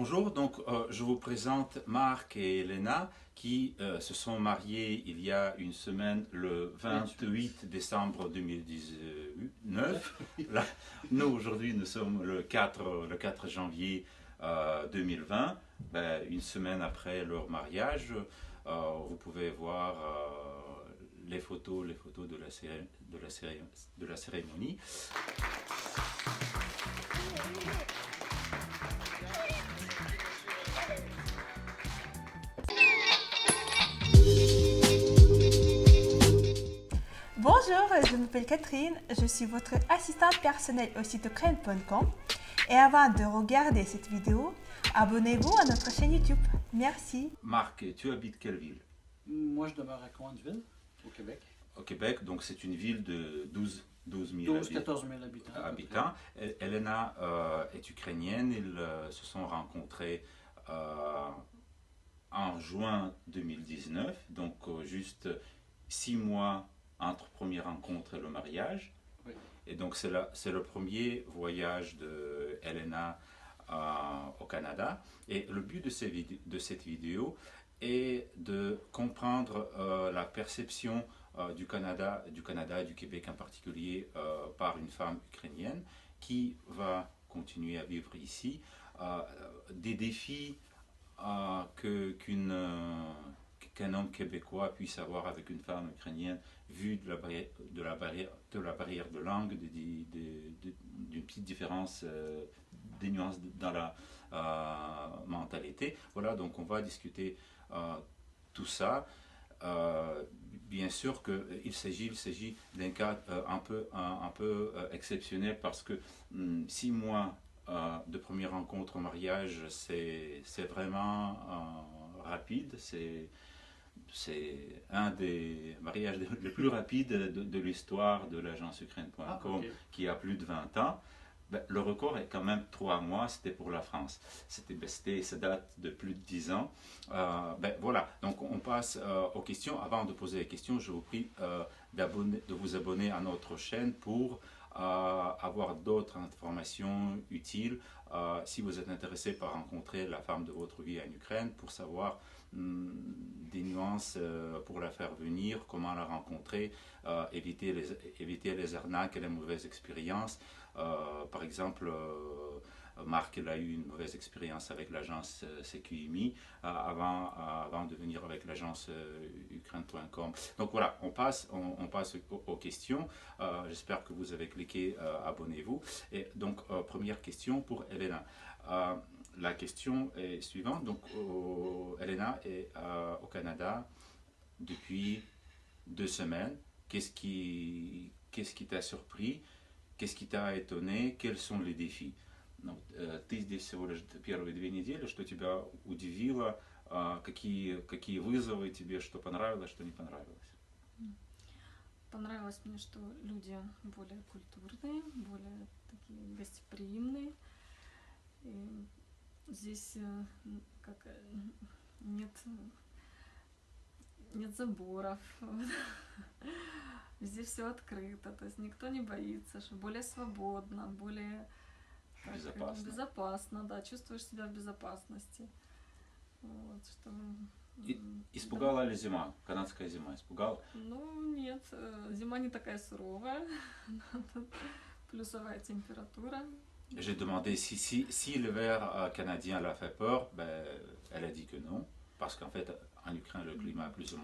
Bonjour, donc je vous présente Marc et Elena qui se sont mariés il y a une semaine, le 28 décembre 2019. Là, nous aujourd'hui nous sommes le 4 janvier 2020, une semaine après leur mariage. Vous pouvez voir les photos de la cérémonie. Bonjour, je m'appelle Catherine, je suis votre assistante personnelle au site ukraine.com et avant de regarder cette vidéo, abonnez-vous à notre chaîne YouTube. Merci. Marc, tu habites quelle ville? Moi, je demeure à Coansville, au Québec. Au Québec, donc c'est une ville de 12 000 14 000 habitants. Elena est ukrainienne, ils se sont rencontrés en juin 2019, donc juste 6 mois entre première rencontre et le mariage. Oui. Et donc c'est le premier voyage de Elena au Canada. Et le but de cette vidéo est de comprendre la perception du Canada et du Québec en particulier par une femme ukrainienne qui va continuer à vivre ici, des défis qu'un homme québécois puisse avoir avec une femme ukrainienne, vu de la barrière de langue, d'une petite différence, des nuances dans la mentalité. Voilà, donc on va discuter tout ça. Bien sûr qu'il s'agit d'un cas un peu exceptionnel parce que 6 mois de première rencontre au mariage, c'est vraiment rapide. C'est un des mariages les plus rapides de l'histoire de l'agence Ukraine.com, okay, qui a plus de 20 ans. Le record est quand même 3 mois, c'était pour la France. Ça date de plus de 10 ans. Voilà, donc on passe aux questions. Avant de poser les questions, je vous prie de vous abonner à notre chaîne pour avoir d'autres informations utiles si vous êtes intéressé par rencontrer la femme de votre vie en Ukraine, pour savoir des nuances pour la faire venir, comment la rencontrer, éviter les arnaques et les mauvaises expériences. Par exemple, Marc a eu une mauvaise expérience avec l'agence CQIMI avant de venir avec l'agence Ukraine.com. Donc voilà, on passe aux questions. J'espère que vous avez cliqué abonnez-vous. Et donc, première question pour Elena. La question est suivante. Donc, Elena est au Canada depuis 2 semaines. Qu'est-ce qui t'a surpris? Qu'est-ce qui t'a étonné? Quels sont les défis? Ты здесь всего лишь первые 2 недели. Что тебя удивило? Какие вызовы тебе? Что понравилось, что не понравилось? Понравилось мне, что люди более культурные, более такие гостеприимные. И здесь нет заборов. Здесь все открыто, то есть никто не боится, что более свободно, более безопасно, да, чувствуешь себя в безопасности. Вот, что... Испугала ли зима? Канадская зима испугала? Ну, нет, зима не такая суровая, плюсовая температура. J'ai demandé si l'hiver canadien l'a fait peur. Elle a dit que non, parce qu'en fait, en Ukraine, le climat est plus ou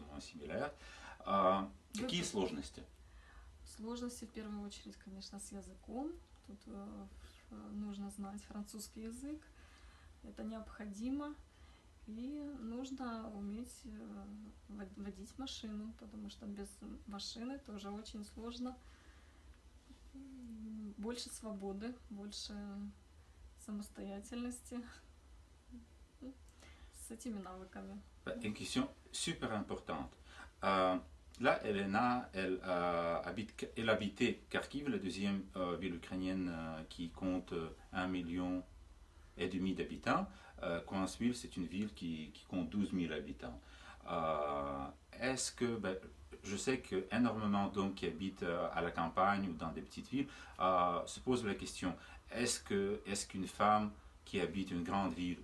moins similaire. Какие сложности? Сложности в первую очередь, конечно, с языком. Тут нужно знать французский язык, это необходимо. И нужно уметь водить машину, потому что без машины тоже очень сложно. Больше свободы, больше самостоятельности с этими навыками. Une question super importante. Là, Elena, elle habitait Kharkiv, la deuxième ville ukrainienne qui compte 1,5 million d'habitants. Coansville, c'est une ville qui compte 12 000 habitants. Est-ce que, je sais qu'énormément d'hommes qui habitent à la campagne ou dans des petites villes se posent la question, est-ce qu'une femme qui habite une grande ville,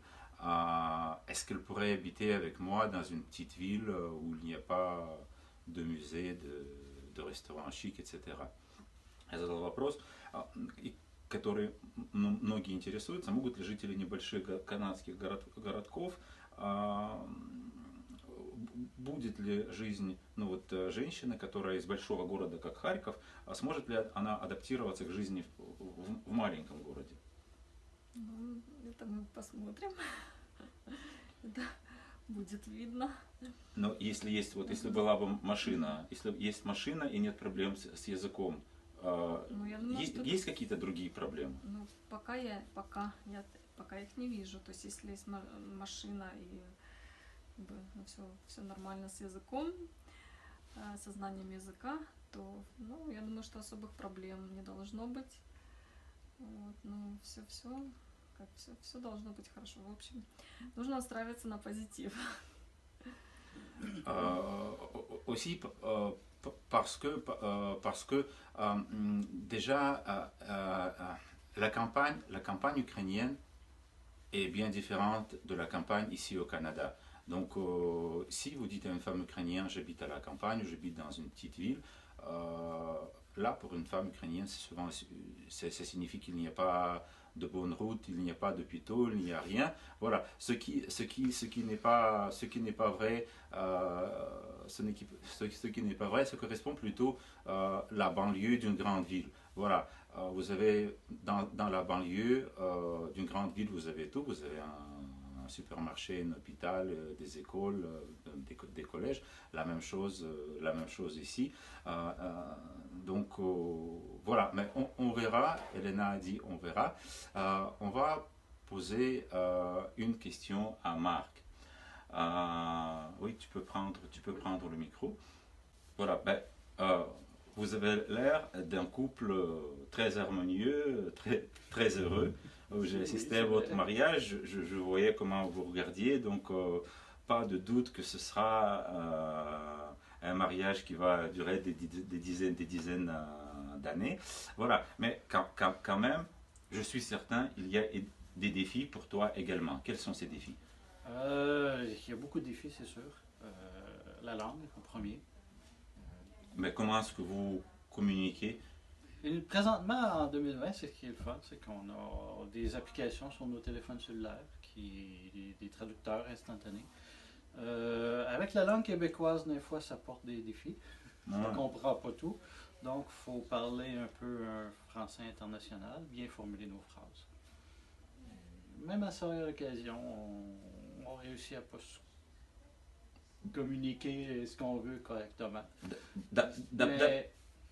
est-ce qu'elle pourrait habiter avec moi dans une petite ville où il n'y a pas de musée, de restaurants chic, etc. Я задал вопрос, который многие интересуются, могут ли жители небольших канадских городков, будет ли жизнь женщины, которая из большого города, как Харьков, сможет ли она адаптироваться к жизни в маленьком городе? Ну, это мы посмотрим. Это будет видно. Но если есть, если была бы машина, если есть машина и нет проблем с языком, Ну, я думаю, есть какие-то другие проблемы? Ну, пока их не вижу. То есть, если есть машина и все нормально с языком, со знанием языка, то, ну, я думаю, что особых проблем не должно быть. Вот, ну, все должно быть хорошо. В общем, нужно настраиваться на позитив. Aussi parce que déjà la campagne ukrainienne est bien différente de la campagne ici au Canada. Donc si vous dites à une femme ukrainienne j'habite à la campagne, j'habite dans une petite ville, là pour une femme ukrainienne ça signifie qu'il n'y a pas de bonne route, il n'y a pas d'hôpitaux, il n'y a rien. Voilà, ce qui n'est pas vrai, ce qui n'est pas vrai, ça correspond plutôt à la banlieue d'une grande ville. Voilà, vous avez dans la banlieue d'une grande ville, vous avez tout, vous avez un supermarché, un hôpital, des écoles, des collèges, la même chose ici. Donc voilà, mais on verra, Elena a dit on verra. On va poser une question à Marc. Oui, tu peux prendre le micro. Voilà, vous avez l'air d'un couple très harmonieux, très heureux. J'ai assisté à votre mariage, je voyais comment vous regardiez, donc pas de doute que ce sera un mariage qui va durer des dizaines d'années. Voilà, mais quand même, je suis certain, il y a des défis pour toi également. Quels sont ces défis? Il y a beaucoup de défis, c'est sûr. La langue, en premier. Mais comment est-ce que vous communiquez? Et présentement, en 2020, ce qui est le fun, c'est qu'on a des applications sur nos téléphones cellulaires, des traducteurs instantanés. Avec la langue québécoise, des fois, ça porte des défis. On ne comprend pas tout. Donc, il faut parler un peu un français international, bien formuler nos phrases. Même à cette occasion, on réussit à pas communiquer ce qu'on veut correctement.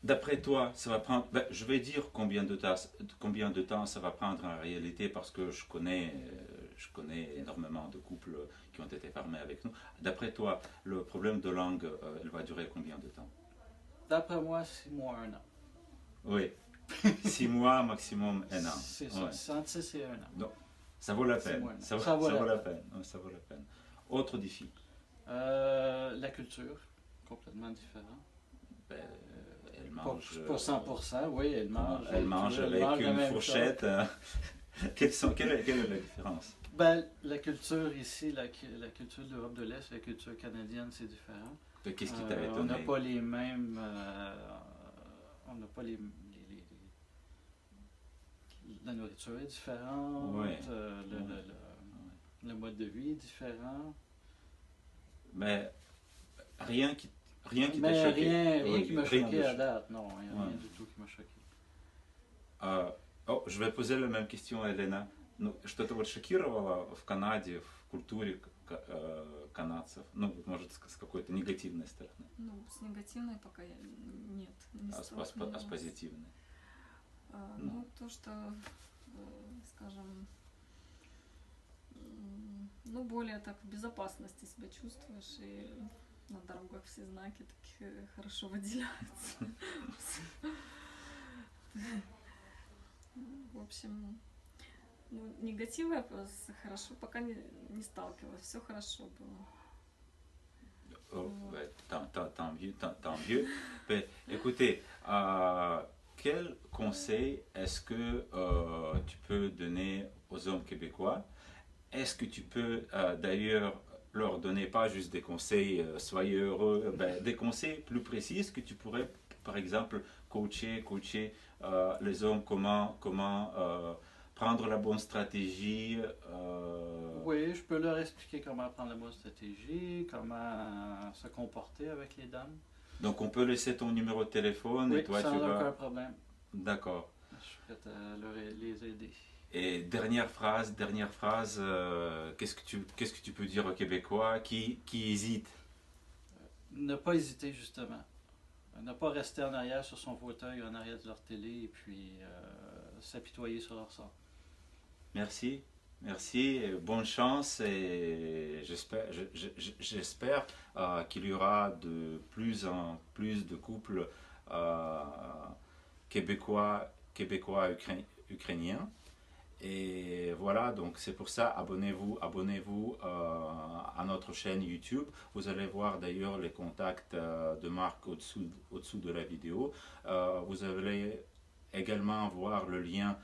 D'après toi, ça va prendre, je vais dire combien de temps ça va prendre en réalité, parce que je connais énormément de couples qui ont été formés avec nous. D'après toi, le problème de langue, elle va durer combien de temps? D'après moi, 6 mois, 1 an. Oui, 6 mois, maximum 1 an. C'est ça, entre 6 et 1 an. Donc, ça vaut la peine. Ça vaut la peine. Ça vaut la peine. Autre défi? La culture, complètement différente. Elle mange... Pas 100%, oui, elle mange. Elle mange avec une fourchette. Quelle est la différence? La culture ici, la culture de l'Europe de l'Est, la culture canadienne, c'est différent. Qu'est-ce qui t'avait On donné? n'a pas les mêmes... on n'a pas la nourriture est différente, ouais. Le mode de vie est différent. Mais rien qui t'a choqué? Rien qui m'a choqué à date, non, il n'y a rien du tout qui m'a choqué. Je vais poser la même question à Elena. Что-то вот шокировало в Канаде, в культуре канадцев? Ну, может, с какой-то негативной стороны? Ну, с негативной пока нет. А с позитивной? Ну, то, что, скажем, ну, более так в безопасности себя чувствуешь, и на дорогах все знаки так хорошо выделяются. В общем, ну, негатива я хорошо пока не сталкивалась, все хорошо было. Tant mieux. Écoutez, quel conseil est-ce que tu peux donner aux hommes québécois. Est-ce que tu peux d'ailleurs leur donner pas juste des conseils, soyez heureux, des conseils plus précis que tu pourrais, par exemple, coacher les hommes, comment prendre la bonne stratégie. Oui, je peux leur expliquer comment prendre la bonne stratégie, comment se comporter avec les dames. Donc on peut laisser ton numéro de téléphone Oui, et toi sans tu vas... aucun problème. D'accord. Je suis prêt à les aider. Et dernière phrase, qu'est-ce que tu peux dire aux Québécois qui hésitent? Ne pas hésiter, justement. Ne pas rester en arrière sur son fauteuil, en arrière de leur télé, et puis s'apitoyer sur leur sort. Merci, et bonne chance, et j'espère qu'il y aura de plus en plus de couples québécois, ukrainiens. Et voilà, donc c'est pour ça, abonnez-vous à notre chaîne YouTube. Vous allez voir d'ailleurs les contacts de Marc au-dessous de la vidéo. Vous allez également voir le lien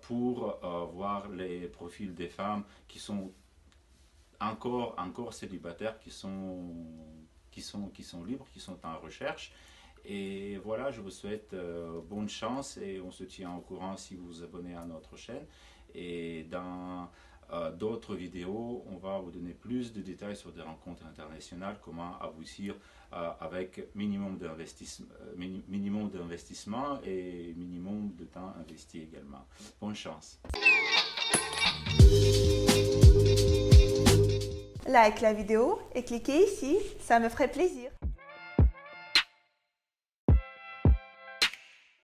pour voir les profils des femmes qui sont encore célibataires, qui sont libres, qui sont en recherche. Et voilà, je vous souhaite bonne chance et on se tient au courant si vous vous abonnez à notre chaîne. Et dans d'autres vidéos, on va vous donner plus de détails sur des rencontres internationales, comment aboutir avec minimum d'investissement et minimum de temps investi également. Bonne chance. Like la vidéo et cliquez ici, ça me ferait plaisir.